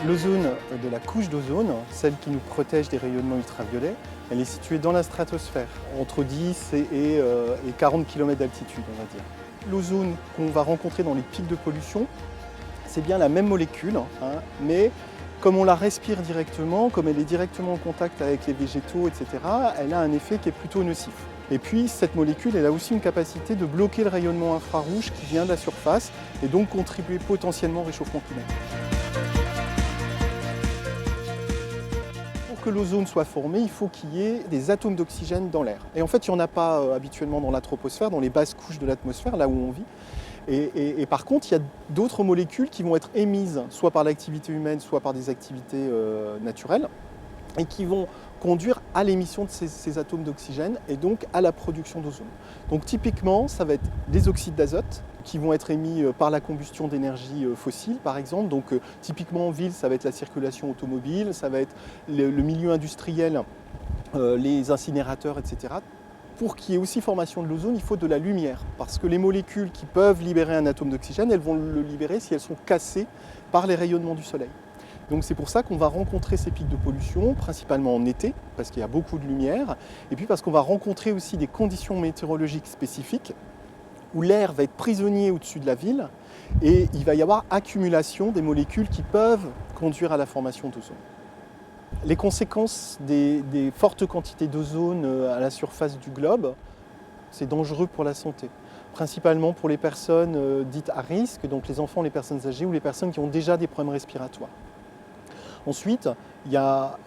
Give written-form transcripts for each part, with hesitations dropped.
L'ozone de la couche d'ozone, celle qui nous protège des rayonnements ultraviolets, elle est située dans la stratosphère, entre 10 et 40 km d'altitude, on va dire. L'ozone qu'on va rencontrer dans les pics de pollution, c'est bien la même molécule, mais comme on la respire directement, comme elle est directement en contact avec les végétaux, etc., elle a un effet qui est plutôt nocif. Et puis cette molécule, elle a aussi une capacité de bloquer le rayonnement infrarouge qui vient de la surface et donc contribuer potentiellement au réchauffement climatique. Pour que l'ozone soit formé, il faut qu'il y ait des atomes d'oxygène dans l'air. Et en fait, il n'y en a pas habituellement dans la troposphère, dans les basses couches de l'atmosphère, là où on vit. Et par contre, il y a d'autres molécules qui vont être émises, soit par l'activité humaine, soit par des activités naturelles, et qui vont conduire à l'émission de ces atomes d'oxygène et donc à la production d'ozone. Donc typiquement, ça va être des oxydes d'azote qui vont être émis par la combustion d'énergie fossile, par exemple. Donc typiquement en ville, ça va être la circulation automobile, ça va être le milieu industriel, les incinérateurs, etc. Pour qu'il y ait aussi formation de l'ozone, il faut de la lumière, parce que les molécules qui peuvent libérer un atome d'oxygène, elles vont le libérer si elles sont cassées par les rayonnements du soleil. Donc c'est pour ça qu'on va rencontrer ces pics de pollution, principalement en été, parce qu'il y a beaucoup de lumière, et puis parce qu'on va rencontrer aussi des conditions météorologiques spécifiques, où l'air va être prisonnier au-dessus de la ville, et il va y avoir accumulation des molécules qui peuvent conduire à la formation d'ozone. Les conséquences des fortes quantités d'ozone à la surface du globe, c'est dangereux pour la santé. Principalement pour les personnes dites à risque, donc les enfants, les personnes âgées ou les personnes qui ont déjà des problèmes respiratoires. Ensuite, il y a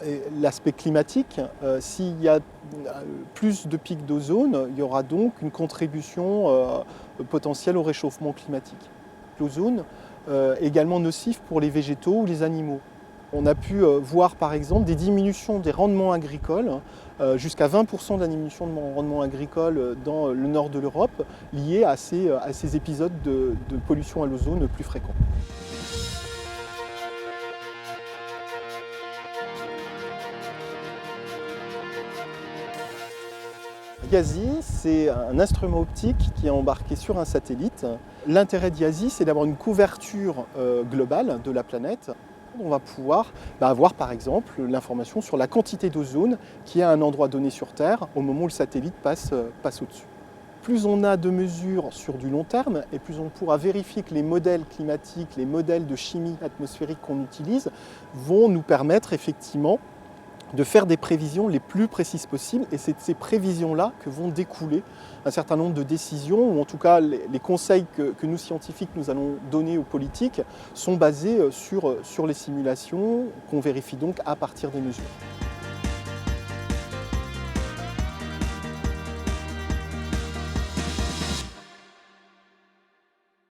l'aspect climatique. S'il y a plus de pics d'ozone, il y aura donc une contribution potentielle au réchauffement climatique. L'ozone est également nocif pour les végétaux ou les animaux. On a pu voir par exemple des diminutions des rendements agricoles, jusqu'à 20% de la diminution de rendement agricole dans le nord de l'Europe, liée à ces épisodes de pollution à l'ozone plus fréquents. YASI, c'est un instrument optique qui est embarqué sur un satellite. L'intérêt d'YASI, c'est d'avoir une couverture globale de la planète. On va pouvoir avoir par exemple l'information sur la quantité d'ozone qui est à un endroit donné sur Terre au moment où le satellite passe au-dessus. Plus on a de mesures sur du long terme et plus on pourra vérifier que les modèles climatiques, les modèles de chimie atmosphérique qu'on utilise vont nous permettre effectivement de faire des prévisions les plus précises possibles, et c'est de ces prévisions-là que vont découler un certain nombre de décisions, ou en tout cas les conseils que nous scientifiques nous allons donner aux politiques sont basés sur les simulations qu'on vérifie donc à partir des mesures.